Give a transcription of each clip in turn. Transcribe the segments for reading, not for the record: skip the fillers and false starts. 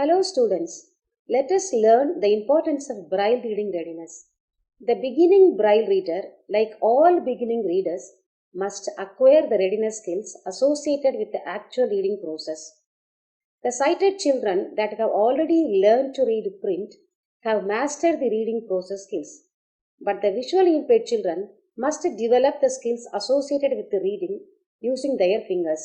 Hello students, let us learn the importance of Braille reading readiness. The beginning Braille reader, like all beginning readers, must acquire the readiness skills associated with the actual reading process. The sighted children that have already learned to read print have mastered the reading process skills, but the visually impaired children must develop the skills associated with the reading using their fingers.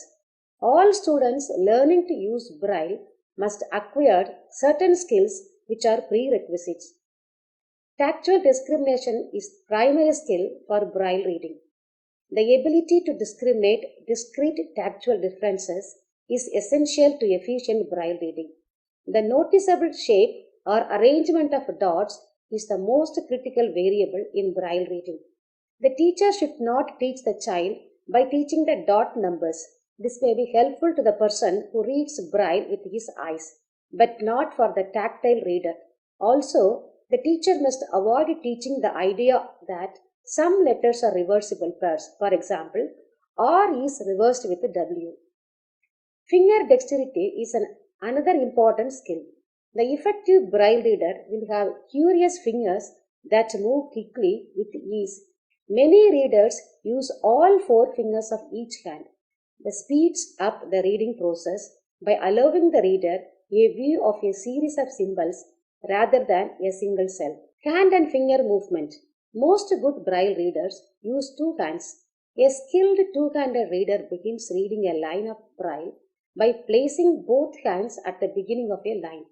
All students learning to use Braille must acquire certain skills which are prerequisites. Tactual discrimination is primary skill for Braille reading. The ability to discriminate discrete tactual differences is essential to efficient Braille reading. The noticeable shape or arrangement of dots is the most critical variable in Braille reading. The teacher should not teach the child by teaching the dot numbers. This may be helpful to the person who reads Braille with his eyes, but not for the tactile reader. Also, the teacher must avoid teaching the idea that some letters are reversible pairs. For example, R is reversed with W. Finger dexterity is another important skill. The effective Braille reader will have curious fingers that move quickly with ease. Many readers use all four fingers of each hand. This speeds up the reading process by allowing the reader a view of a series of symbols rather than a single cell. Hand and finger movement. Most good Braille readers use two hands. A skilled two-handed reader begins reading a line of Braille by placing both hands at the beginning of a line.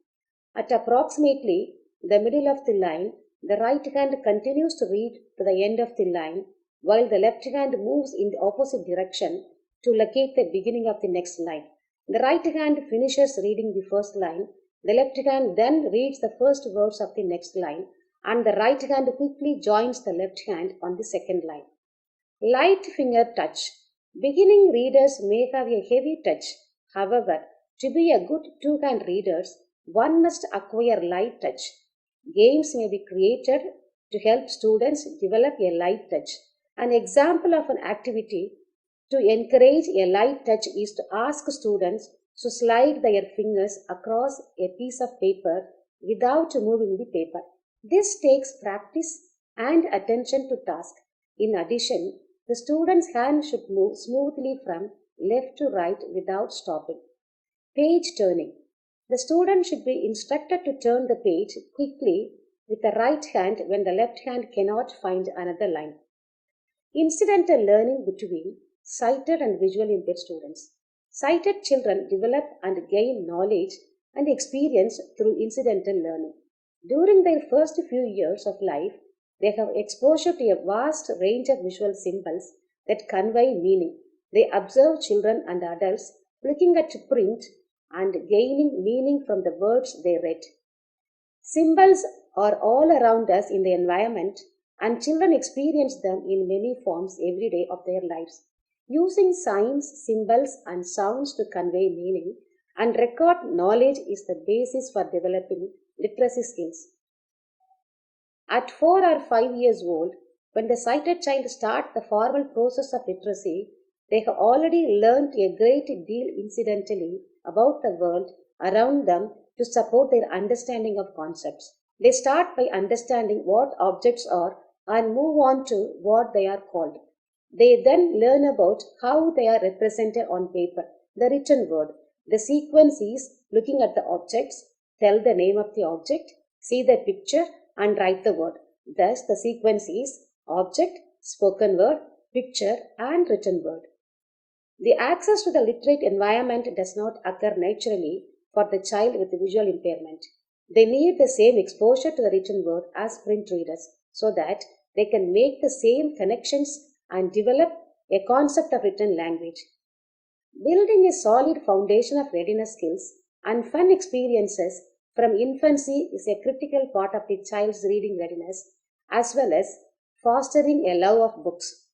At approximately the middle of the line, the right hand continues to read to the end of the line, while the left hand moves in the opposite direction to locate the beginning of the next line. The right hand finishes reading the first line. The left hand then reads the first words of the next line, and the right hand quickly joins the left hand on the second line. Light finger touch. Beginning readers may have a heavy touch. However, to be a good two-hand reader, one must acquire light touch. Games may be created to help students develop a light touch. An example of an activity to encourage a light touch is to ask students to slide their fingers across a piece of paper without moving the paper. This takes practice and attention to task. In addition, the student's hand should move smoothly from left to right without stopping. Page turning. The student should be instructed to turn the page quickly with the right hand when the left hand cannot find another line. Incidental learning between sighted and visually impaired students. Sighted children develop and gain knowledge and experience through incidental learning. During their first few years of life, they have exposure to a vast range of visual symbols that convey meaning. They observe children and adults looking at print and gaining meaning from the words they read. Symbols are all around us in the environment, and children experience them in many forms every day of their lives. Using signs, symbols, and sounds to convey meaning and record knowledge is the basis for developing literacy skills. At 4 or 5 years old, when the sighted child starts the formal process of literacy, they have already learned a great deal incidentally about the world around them to support their understanding of concepts. They start by understanding what objects are and move on to what they are called. They then learn about how they are represented on paper, the written word. The sequence is looking at the objects, tell the name of the object, see the picture, and write the word. Thus, the sequence is object, spoken word, picture, and written word. The access to the literate environment does not occur naturally for the child with visual impairment. They need the same exposure to the written word as print readers so that they can make the same connections and develop a concept of written language. Building a solid foundation of readiness skills and fun experiences from infancy is a critical part of the child's reading readiness, as well as fostering a love of books.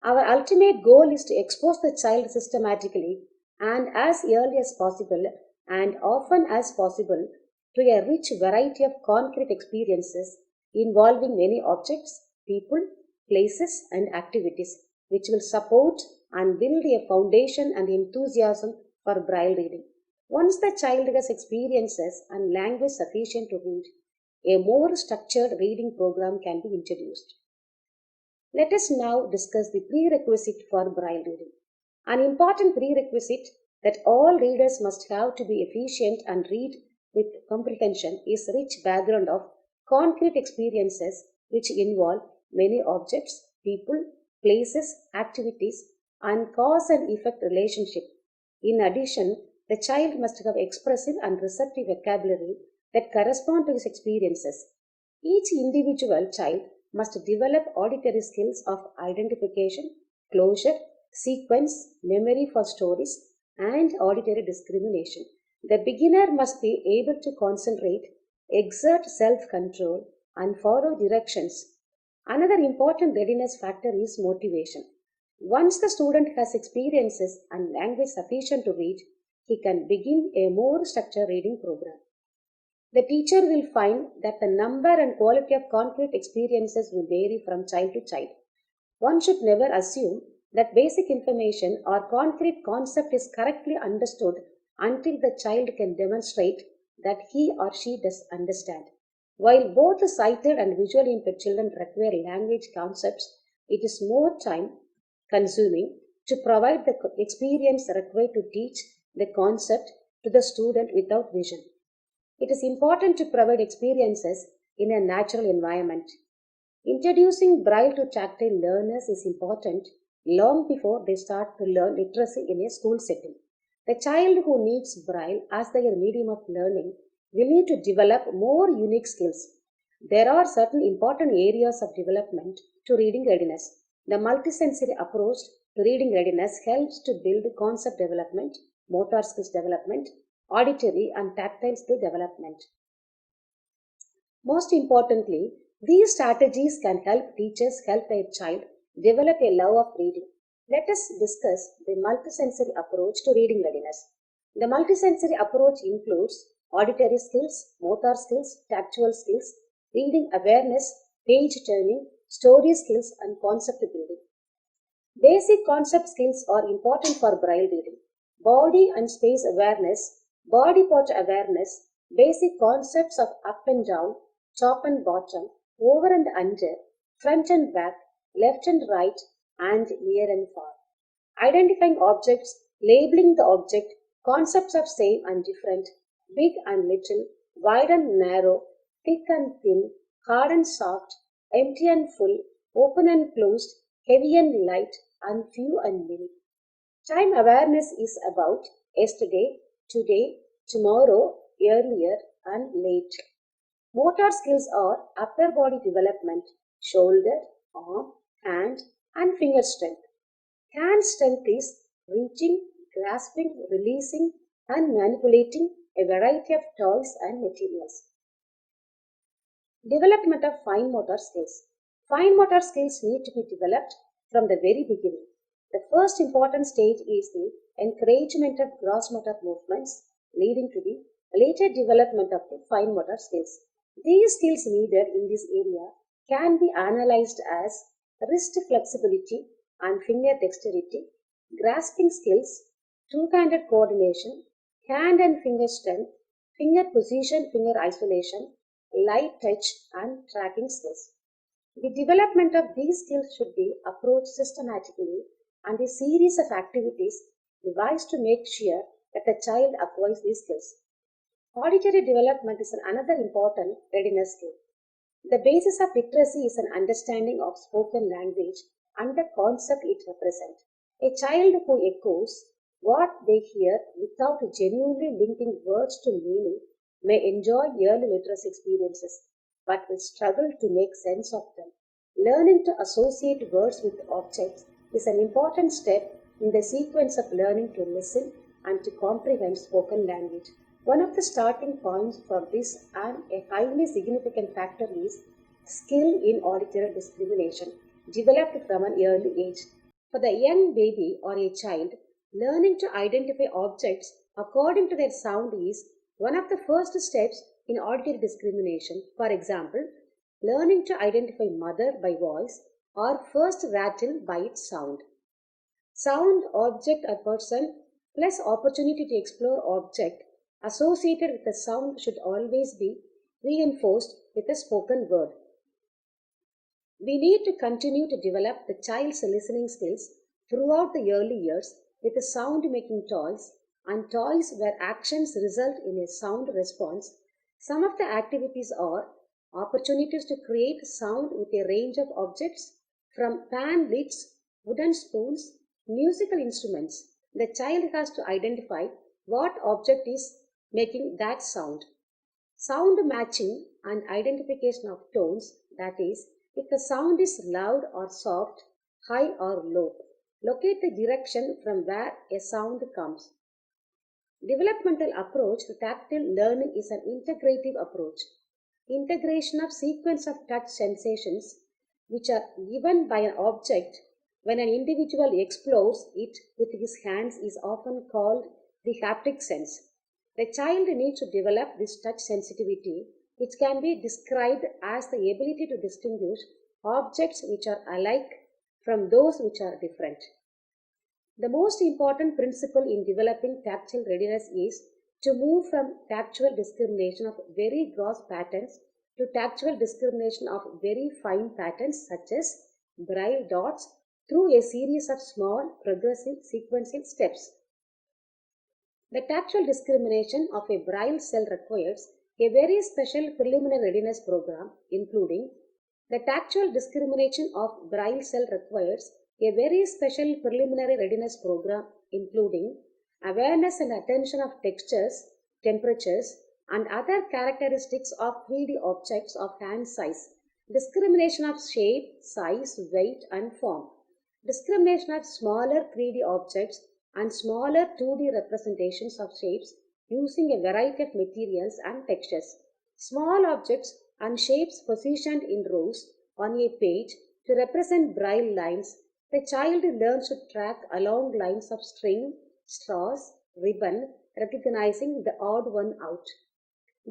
Our ultimate goal is to expose the child systematically and as early as possible and often as possible to a rich variety of concrete experiences involving many objects, people, places, and activities, which will support and build a foundation and enthusiasm for Braille reading. Once the child has experiences and language sufficient to read, a more structured reading program can be introduced. Let us now discuss the prerequisite for Braille reading. An important prerequisite that all readers must have to be efficient and read with comprehension is rich background of concrete experiences which involve many objects, people, places, activities, and cause and effect relationship. In addition, the child must have expressive and receptive vocabulary that correspond to his experiences. Each individual child must develop auditory skills of identification, closure, sequence, memory for stories, and auditory discrimination. The beginner must be able to concentrate, exert self-control, and follow directions. Another important readiness factor is motivation. Once the student has experiences and language sufficient to read, he can begin a more structured reading program. The teacher will find that the number and quality of concrete experiences will vary from child to child. One should never assume that basic information or concrete concept is correctly understood until the child can demonstrate that he or she does understand. While both sighted and visually impaired children require language concepts, it is more time consuming to provide the experience required to teach the concept to the student without vision. It is important to provide experiences in a natural environment. Introducing Braille to tactile learners is important long before they start to learn literacy in a school setting. The child who needs Braille as their medium of learning will need to develop more unique skills. There are certain important areas of development to reading readiness. The multisensory approach to reading readiness helps to build concept development, motor skills development, auditory and tactile skill development. Most importantly, these strategies can help teachers help their child develop a love of reading. Let us discuss the multisensory approach to reading readiness. The multisensory approach includes auditory skills, motor skills, tactual skills, reading awareness, page turning, story skills, and concept building. Basic concept skills are important for Braille reading. Body and space awareness, body part awareness, basic concepts of up and down, top and bottom, over and under, front and back, left and right, and near and far. Identifying objects, labeling the object, concepts of same and different, big and little, wide and narrow, thick and thin, hard and soft, empty and full, open and closed, heavy and light, and few and many. Time awareness is about yesterday, today, tomorrow, earlier, and late. Motor skills are upper body development, shoulder, arm, hand, and finger strength. Hand strength is reaching, grasping, releasing, and manipulating a variety of toys and materials. Development of fine motor skills. Fine motor skills need to be developed from the very beginning. The first important stage is the encouragement of gross motor movements, leading to the later development of the fine motor skills. These skills needed in this area can be analyzed as wrist flexibility and finger dexterity, grasping skills, two-handed coordination, hand and finger strength, finger position, finger isolation, light touch, and tracking skills. The development of these skills should be approached systematically and a series of activities devised to make sure that the child acquires these skills. Auditory development is another important readiness skill. The basis of literacy is an understanding of spoken language and the concept it represents. A child who echoes what they hear without genuinely linking words to meaning may enjoy early literacy experiences, but will struggle to make sense of them. Learning to associate words with objects is an important step in the sequence of learning to listen and to comprehend spoken language. One of the starting points for this and a highly significant factor is skill in auditory discrimination, developed from an early age. For the young baby or a child, learning to identify objects according to their sound is one of the first steps in auditory discrimination. For example, learning to identify mother by voice or first rattle by its sound. Sound, object, or person plus opportunity to explore object associated with the sound should always be reinforced with a spoken word. We need to continue to develop the child's listening skills throughout the early years with sound making toys and toys where actions result in a sound response. Some of the activities are opportunities to create sound with a range of objects from pan lids, wooden spoons, musical instruments. The child has to identify what object is making that sound. Sound matching and identification of tones, that is, if the sound is loud or soft, high or low. Locate the direction from where a sound comes. Developmental approach to tactile learning is an integrative approach. Integration of sequence of touch sensations which are given by an object when an individual explores it with his hands is often called the haptic sense. The child needs to develop this touch sensitivity, which can be described as the ability to distinguish objects which are alike from those which are different. The most important principle in developing tactile readiness is to move from tactual discrimination of very gross patterns to tactual discrimination of very fine patterns such as Braille dots through a series of small progressive sequential steps. The tactual discrimination of a Braille cell requires a very special preliminary readiness program, including the tactual discrimination of Braille cell requires a very special preliminary readiness program, including awareness and attention of textures, temperatures, and other characteristics of 3D objects of hand size, discrimination of shape, size, weight, and form, discrimination of smaller 3D objects and smaller 2D representations of shapes using a variety of materials and textures. Small objects and shapes positioned in rows on a page to represent Braille lines. The child learns to track along lines of string, straws, ribbon, recognizing the odd one out.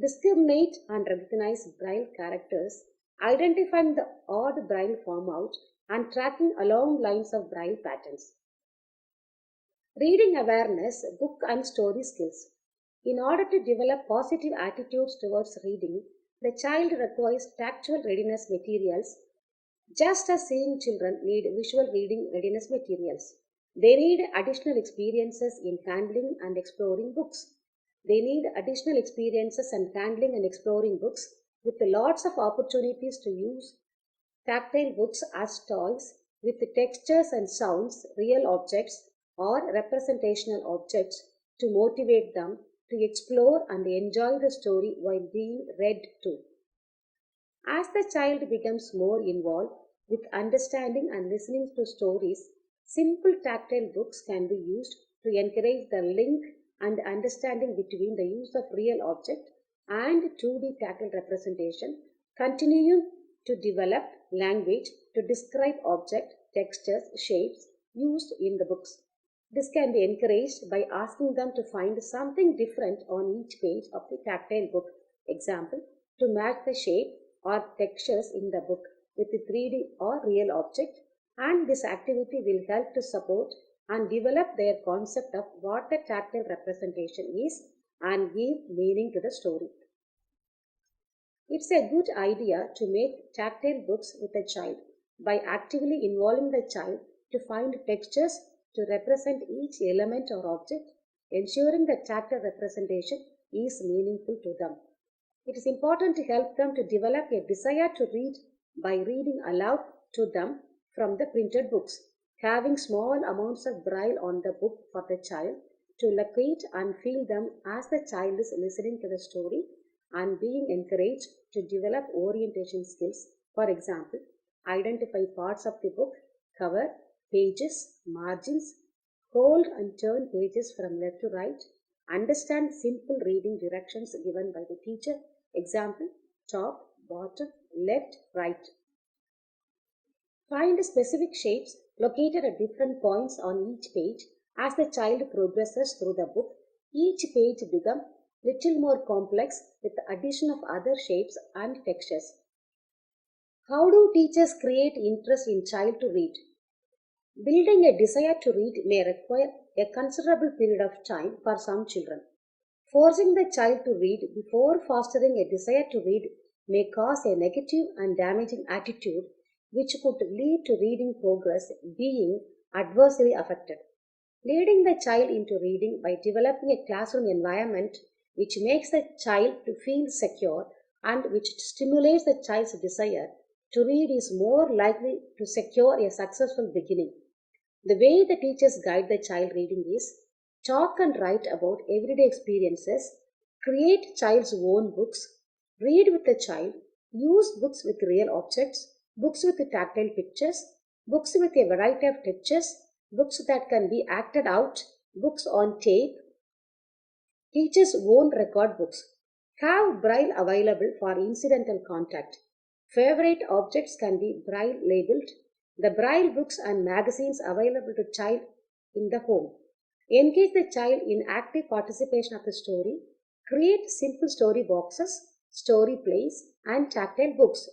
Discriminate and recognize Braille characters, identifying the odd Braille form out, and tracking along lines of Braille patterns. Reading awareness, book and story skills. In order to develop positive attitudes towards reading, the child requires tactual readiness materials, just as seeing children need visual reading readiness materials. They need additional experiences in handling and exploring books. They need additional experiences in handling and exploring books with lots of opportunities to use tactile books as toys with textures and sounds, real objects or representational objects to motivate them to explore and enjoy the story while being read to. As the child becomes more involved with understanding and listening to stories, simple tactile books can be used to encourage the link and understanding between the use of real object and 2D tactile representation, continuing to develop language to describe object, textures, shapes used in the books. This can be encouraged by asking them to find something different on each page of the tactile book. Example, to match the shape or textures in the book with the 3D or real object, and this activity will help to support and develop their concept of what the tactile representation is and give meaning to the story. It's a good idea to make tactile books with a child by actively involving the child to find textures to represent each element or object, ensuring that tactile representation is meaningful to them. It is important to help them to develop a desire to read by reading aloud to them from the printed books, having small amounts of Braille on the book for the child to locate and feel them as the child is listening to the story and being encouraged to develop orientation skills. For example, identify parts of the book, cover, pages, margins, hold and turn pages from left to right, understand simple reading directions given by the teacher. Example, top, bottom, left, right. Find specific shapes located at different points on each page. As the child progresses through the book, each page becomes little more complex with the addition of other shapes and textures. How do teachers create interest in child to read? Building a desire to read may require a considerable period of time for some children. Forcing the child to read before fostering a desire to read may cause a negative and damaging attitude which could lead to reading progress being adversely affected. Leading the child into reading by developing a classroom environment which makes the child to feel secure and which stimulates the child's desire to read is more likely to secure a successful beginning. The way the teachers guide the child reading is talk and write about everyday experiences, create child's own books, read with the child, use books with real objects, books with tactile pictures, books with a variety of textures, books that can be acted out, books on tape, teachers' own record books. Have Braille available for incidental contact. Favorite objects can be Braille labeled. The Braille books and magazines available to child in the home. Engage the child in active participation of the story. Create simple story boxes, story plays, and tactile books.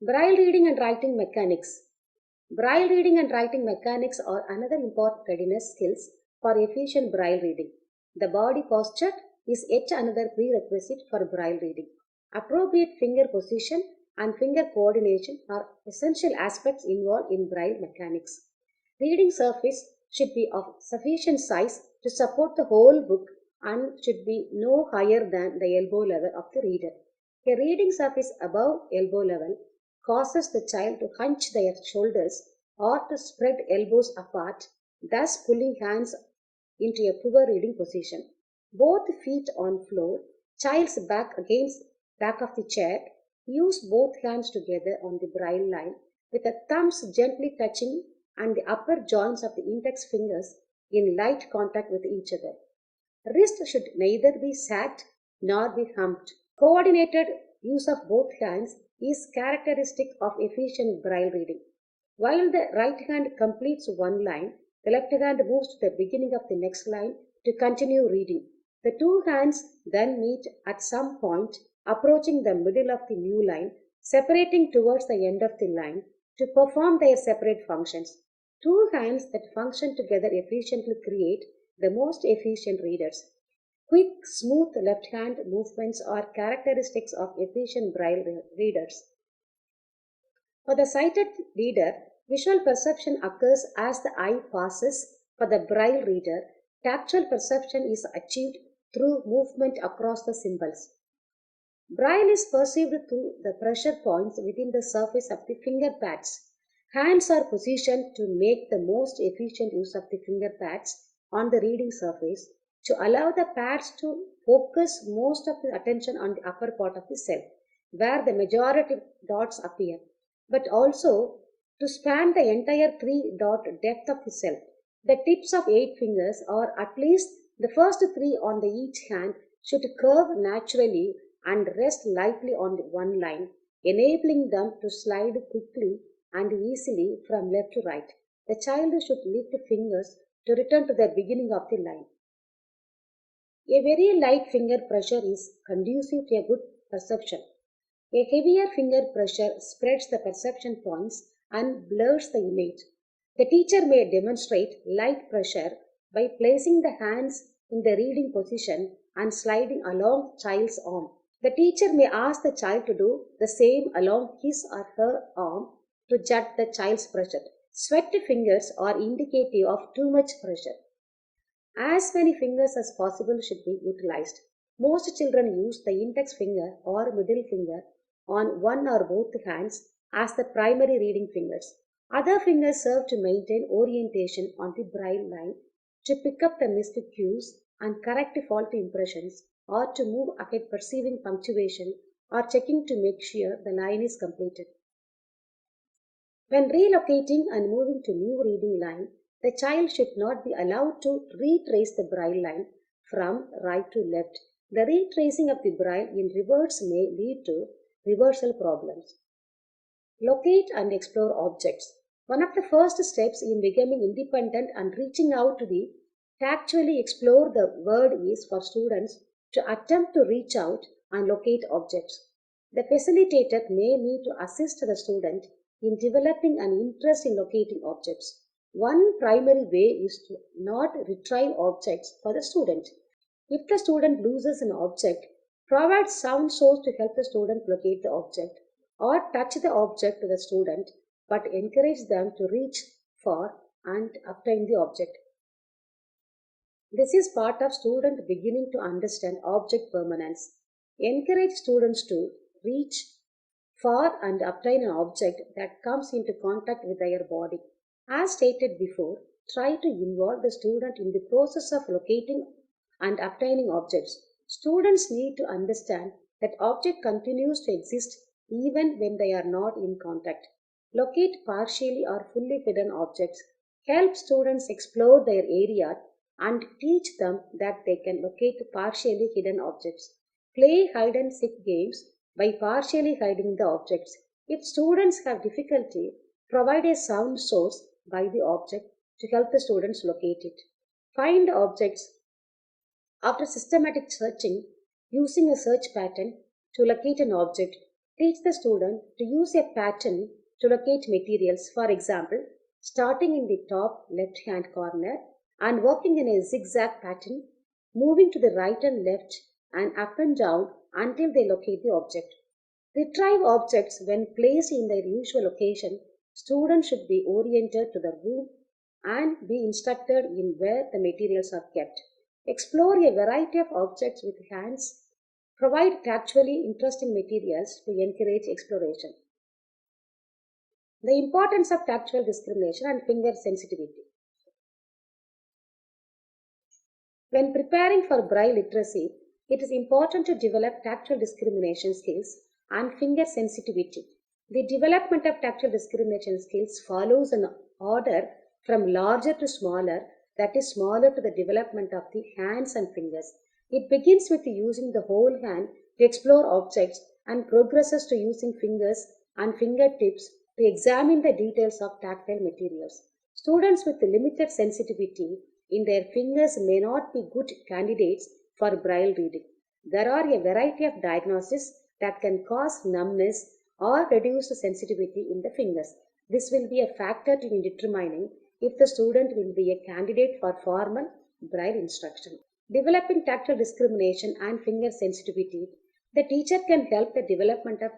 Braille reading and writing mechanics. Braille reading and writing mechanics are another important readiness skills for efficient Braille reading. The body posture is yet another prerequisite for Braille reading. Appropriate finger position and finger coordination are essential aspects involved in Braille mechanics. Reading surface should be of sufficient size to support the whole book and should be no higher than the elbow level of the reader. A reading surface above elbow level causes the child to hunch their shoulders or to spread elbows apart, thus pulling hands into a poor reading position. Both feet on floor, child's back against back of the chair, use both hands together on the Braille line with the thumbs gently touching and the upper joints of the index fingers in light contact with each other. Wrist should neither be sagged nor be humped. Coordinated use of both hands is characteristic of efficient Braille reading. While the right hand completes one line, the left hand moves to the beginning of the next line to continue reading. The two hands then meet at some point, approaching the middle of the new line, separating towards the end of the line to perform their separate functions. Two hands that function together efficiently create the most efficient readers. Quick, smooth left hand movements are characteristics of efficient Braille readers. For the sighted reader, visual perception occurs as the eye passes. For the Braille reader, tactile perception is achieved through movement across the symbols. Braille is perceived through the pressure points within the surface of the finger pads. Hands are positioned to make the most efficient use of the finger pads on the reading surface to allow the pads to focus most of the attention on the upper part of the cell, where the majority dots appear, but also to span the entire 3-dot depth of the cell. The tips of 8 fingers, or at least the first 3 on the each hand, should curve naturally and rest lightly on one line, enabling them to slide quickly and easily from left to right. The child should lift fingers to return to the beginning of the line. A very light finger pressure is conducive to a good perception. A heavier finger pressure spreads the perception points and blurs the image. The teacher may demonstrate light pressure by placing the hands in the reading position and sliding along the child's arm. The teacher may ask the child to do the same along his or her arm to judge the child's pressure. Sweaty fingers are indicative of too much pressure. As many fingers as possible should be utilized. Most children use the index finger or middle finger on one or both hands as the primary reading fingers. Other fingers serve to maintain orientation on the Braille line, to pick up the missed cues and correct faulty impressions, or to move ahead perceiving punctuation or checking to make sure the line is completed. When relocating and moving to new reading line, the child should not be allowed to retrace the Braille line from right to left. The retracing of the Braille in reverse may lead to reversal problems. Locate and explore objects. One of the first steps in becoming independent and reaching out to actually explore the world is for students to attempt to reach out and locate objects. The facilitator may need to assist the student in developing an interest in locating objects. One primary way is to not retrieve objects for the student. If the student loses an object, provide sound source to help the student locate the object, or touch the object to the student, but encourage them to reach for and obtain the object. This is part of student beginning to understand object permanence. Encourage students to reach for and obtain an object that comes into contact with their body. As stated before, try to involve the student in the process of locating and obtaining objects. Students need to understand that object continues to exist even when they are not in contact. Locate partially or fully hidden objects. Help students explore their area and teach them that they can locate partially hidden objects. Play hide and seek games by partially hiding the objects. If students have difficulty, provide a sound source by the object to help the students locate it. Find objects after systematic searching using a search pattern to locate an object. Teach the student to use a pattern to locate materials. For example, starting in the top left hand corner and working in a zigzag pattern, moving to the right and left and up and down until they locate the object. Retrieve objects when placed in their usual location. Students should be oriented to the room and be instructed in where the materials are kept. Explore a variety of objects with hands. Provide tactually interesting materials to encourage exploration. The importance of tactual discrimination and finger sensitivity. When preparing for Braille literacy, it is important to develop tactual discrimination skills and finger sensitivity. The development of tactual discrimination skills follows an order from larger to smaller, that is smaller to the development of the hands and fingers. It begins with using the whole hand to explore objects and progresses to using fingers and fingertips to examine the details of tactile materials. Students with limited sensitivity in their fingers may not be good candidates for Braille reading. There are a variety of diagnoses that can cause numbness or reduced sensitivity in the fingers. This will be a factor in determining if the student will be a candidate for formal Braille instruction. Developing tactile discrimination and finger sensitivity, the teacher can help the development of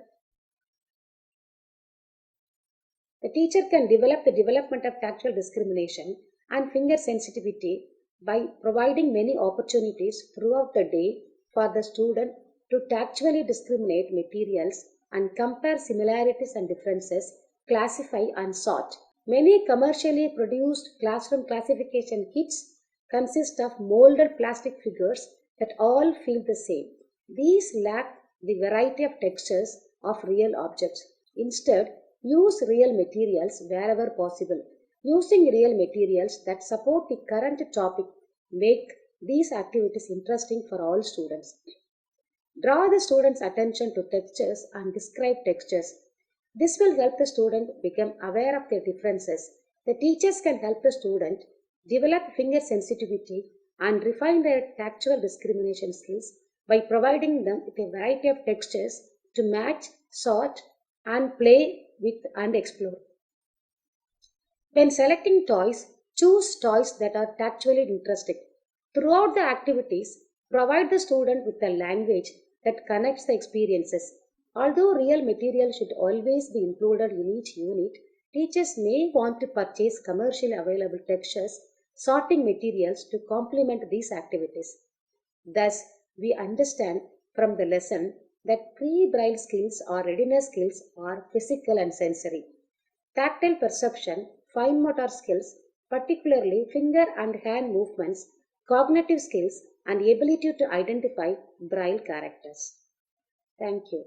tactile discrimination and finger sensitivity by providing many opportunities throughout the day for the student to tactually discriminate materials and compare similarities and differences, classify and sort. Many commercially produced classroom classification kits consist of molded plastic figures that all feel the same. These lack the variety of textures of real objects. Instead, use real materials wherever possible. Using real materials that support the current topic make these activities interesting for all students. Draw the student's attention to textures and describe textures. This will help the student become aware of their differences. The teachers can help the student develop finger sensitivity and refine their tactual discrimination skills by providing them with a variety of textures to match, sort, and play with and explore. When selecting toys, choose toys that are tactually interesting. Throughout the activities, provide the student with a language that connects the experiences. Although real material should always be included in each unit, teachers may want to purchase commercially available textures, sorting materials to complement these activities. Thus, we understand from the lesson that pre-Braille skills or readiness skills are physical and sensory. Tactile perception, fine motor skills, particularly finger and hand movements, cognitive skills, and ability to identify Braille characters. Thank you.